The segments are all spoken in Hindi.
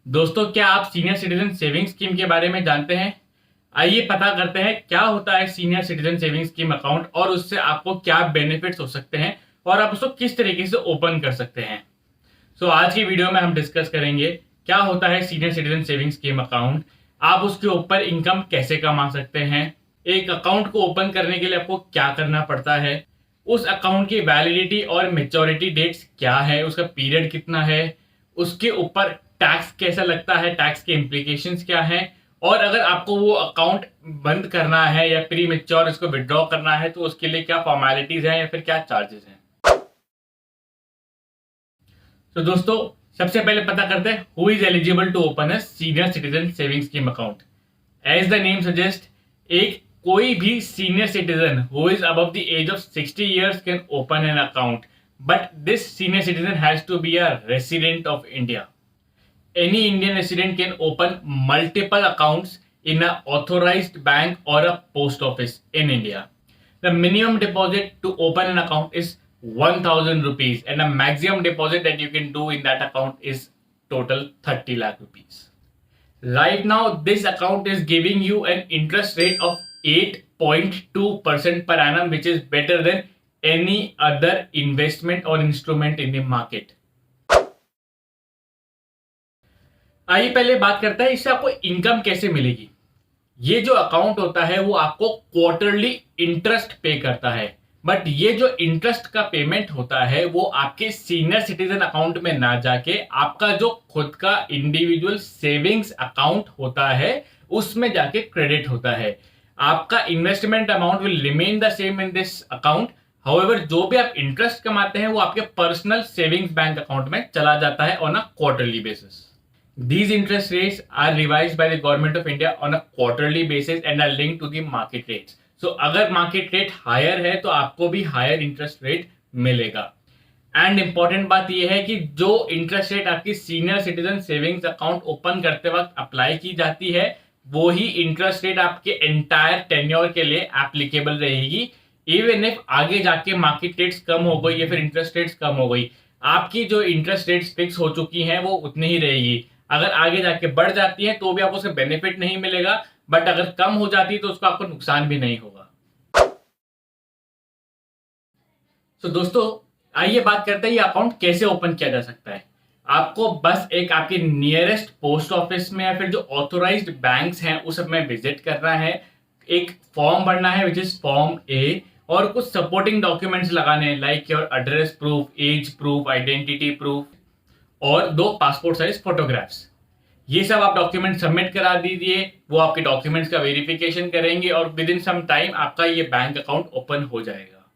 दोस्तों, क्या आप सीनियर सिटीजन सेविंग स्कीम के बारे में जानते हैं? आइए पता करते हैं क्या होता है senior citizen saving scheme account और उससे आपको क्या बेनिफिट्स हो सकते हैं और आप उसको किस तरीके से ओपन कर सकते हैं। आज की वीडियो में हम डिस्कस करेंगे क्या होता है senior citizen saving scheme account, आप उसके ऊपर इनकम कैसे कमा सकते हैं, एक अकाउंट को ओपन करने के लिए आपको क्या करना पड़ता है, उस अकाउंट की वैलिडिटी और मेच्योरिटी डेट्स क्या है, उसका पीरियड कितना है, उसके ऊपर टैक्स कैसा लगता है, टैक्स के इम्प्लीकेशंस क्या हैं, और अगर आपको वो अकाउंट बंद करना है या प्री मेच्योर इसको विड्रॉ करना है तो उसके लिए क्या फॉर्मेलिटीज हैं या फिर क्या चार्जेस हैं। दोस्तों, सबसे पहले पता करते हैं who is eligible to open a senior citizen saving scheme account. As the name suggest, एक कोई भी senior citizen who is above the age of 60 years can open an account, but this senior citizen has to be a resident of India. Any Indian resident can open multiple accounts in an authorized bank or a post office in India. The minimum deposit to open an account is 1000 rupees and the maximum deposit that you can do in that account is total 30 lakh rupees. Right now, this account is giving you an interest rate of 8.2% per annum, which is better than any other investment or instrument in the market. आइए पहले बात करते हैं इससे आपको इनकम कैसे मिलेगी। ये जो अकाउंट होता है वो आपको क्वार्टरली इंटरेस्ट पे करता है, बट ये जो इंटरेस्ट का पेमेंट होता है वो आपके सीनियर सिटीजन अकाउंट में ना जाके आपका जो खुद का इंडिविजुअल सेविंग्स अकाउंट होता है उसमें जाके क्रेडिट होता है। आपका investment amount will remain the same in this account, however जो भी आप इंटरेस्ट कमाते हैं वो आपके पर्सनल सेविंग्स बैंक अकाउंट में चला जाता है on a quarterly basis. These interest rates are revised by the Government of India on a quarterly basis and are linked to the market rates. So अगर market rate higher है तो आपको भी higher interest rate मिलेगा। And important बात यह है कि जो interest rate आपकी senior citizen savings account open करते वक्त अप्लाई की जाती है वो ही interest rate आपके entire tenure के लिए applicable रहेगी। Even if आगे जाके market rates कम हो गई या फिर interest rates कम हो गई, आपकी जो interest rates fix हो चुकी हैं वो उतनी ही रहेगी। अगर आगे जाके बढ़ जाती है तो भी आपको उससे बेनिफिट नहीं मिलेगा, बट अगर कम हो जाती है तो उसको आपको नुकसान भी नहीं होगा। दोस्तों, आइए बात करते हैं ये अकाउंट कैसे ओपन किया जा सकता है। आपको बस एक आपके नियरेस्ट पोस्ट ऑफिस में या फिर जो ऑथोराइज्ड बैंक्स हैं उस में विजिट करना है, एक फॉर्म भरना है विच इज फॉर्म ए, और कुछ सपोर्टिंग डॉक्यूमेंट्स लगाने हैं like your address proof, age proof, identity proof और 2 पासपोर्ट साइज फोटोग्राफ्स। ये सब आप डॉक्यूमेंट सबमिट करा दीजिए, वो आपके डॉक्यूमेंट्स का वेरिफिकेशन करेंगे और विद इन सम टाइम आपका ये बैंक अकाउंट ओपन हो जाएगा।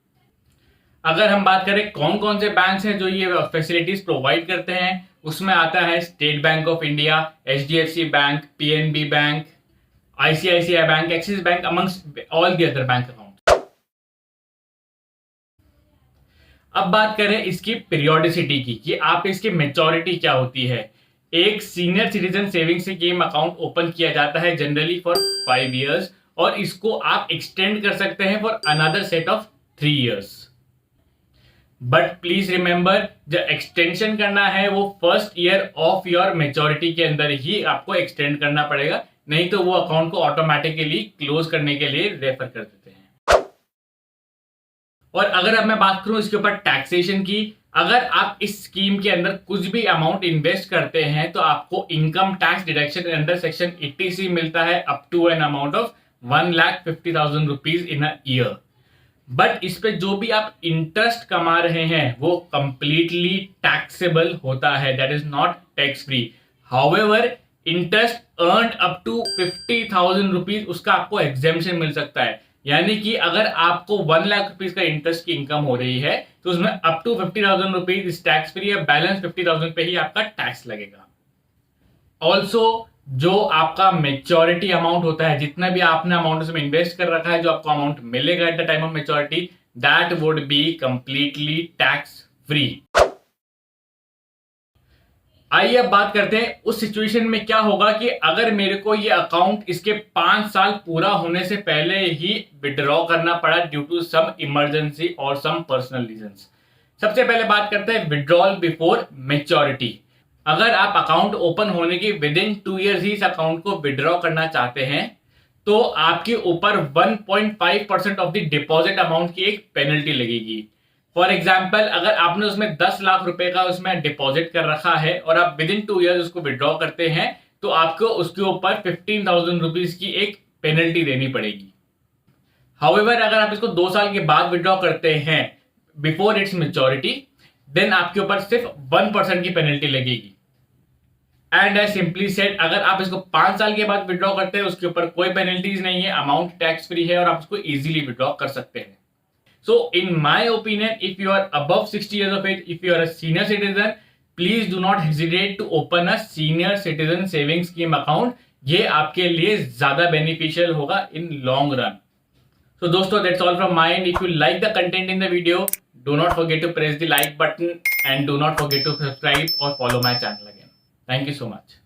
अगर हम बात करें कौन कौन से बैंक्स हैं जो ये फैसिलिटीज प्रोवाइड करते हैं, उसमें आता है state bank of India, HDFC bank, PNB bank, ICICI bank, axis bank, amongst all the other bank account. अब बात करें इसकी पीरियोडिसिटी की कि आप इसकी मेच्योरिटी क्या होती है। एक senior citizen saving scheme account open किया जाता है जनरली फॉर 5 years और इसको आप एक्सटेंड कर सकते हैं for another set of 3 years। But please remember, जो एक्सटेंशन करना है वो first year of your maturity के अंदर ही आपको एक्सटेंड करना पड़ेगा, नहीं तो वो अकाउंट को ऑटोमेटिकली क्लोज करने के लिए रेफर कर देते हैं। और अगर अब मैं बात करूं इसके ऊपर टैक्सेशन की, अगर आप इस स्कीम के अंदर कुछ भी अमाउंट इन्वेस्ट करते हैं तो आपको income tax deduction under section 80C मिलता है up to an amount of 1,50,000 rupees in a year. But इस पे जो भी आप इंटरेस्ट कमा रहे हैं वो कंप्लीटली टैक्सेबल होता है, that is not tax free. However interest earned up to 50,000 rupees उसका आपको एग्जेम्पशन मिल सकता है, यानी कि अगर आपको 1 लाख रुपीज का इंटरेस्ट की इनकम हो रही है तो उसमें अप टू 50,000 रुपीज इस टैक्स फ्री है, बैलेंस 50,000 पे ही आपका टैक्स लगेगा। ऑल्सो जो आपका मेच्योरिटी अमाउंट होता है, जितना भी आपने अमाउंट उसमें इन्वेस्ट कर रखा है, जो आपको अमाउंट मिलेगा at the time of maturity, that would be completely tax free. आइए अब बात करते हैं उस सिचुएशन में क्या होगा कि अगर मेरे को ये अकाउंट इसके 5 साल पूरा होने से पहले ही विड्रॉ करना पड़ा ड्यू टू सम इमरजेंसी और सम पर्सनल रीजंस। सबसे पहले बात करते हैं विड्रॉल बिफोर मेच्योरिटी। अगर आप अकाउंट ओपन होने के विद इन 2 ईयर्स ही इस अकाउंट को विड्रॉ करना चाहते हैं तो आपके ऊपर 1.5% ऑफ द डिपॉजिट अमाउंट की एक पेनल्टी लगेगी। फॉर एग्जाम्पल, अगर आपने उसमें 10 लाख रुपए का उसमें डिपॉजिट कर रखा है और आप विद इन 2 ईयर्स उसको विड्रॉ करते हैं तो आपको उसके ऊपर 15,000 रुपीज की एक पेनल्टी देनी पड़ेगी। हाउएवर, अगर आप इसको 2 साल के बाद विड्रॉ करते हैं बिफोर इट्स मेच्योरिटी, देन आपके ऊपर सिर्फ 1% की पेनल्टी लगेगी। एंड आई सिंपली सेड, अगर आप इसको 5 साल के बाद विड्रॉ करते हैं उसके ऊपर कोई पेनल्टीज नहीं है, अमाउंट टैक्स फ्री है और आप इसको इजीली विड्रॉ कर सकते हैं। So in my opinion, if you are above 60 years of age, if you are a senior citizen, please do not hesitate to open a senior citizen savings scheme account. ये आपके लिए ज्यादा बेनिफिशियल होगा इन लॉन्ग रन। So दोस्तों, that's all from my end. If you like the content in the video, do not forget to press the like button and do not forget to subscribe or follow my channel again. Thank you so much.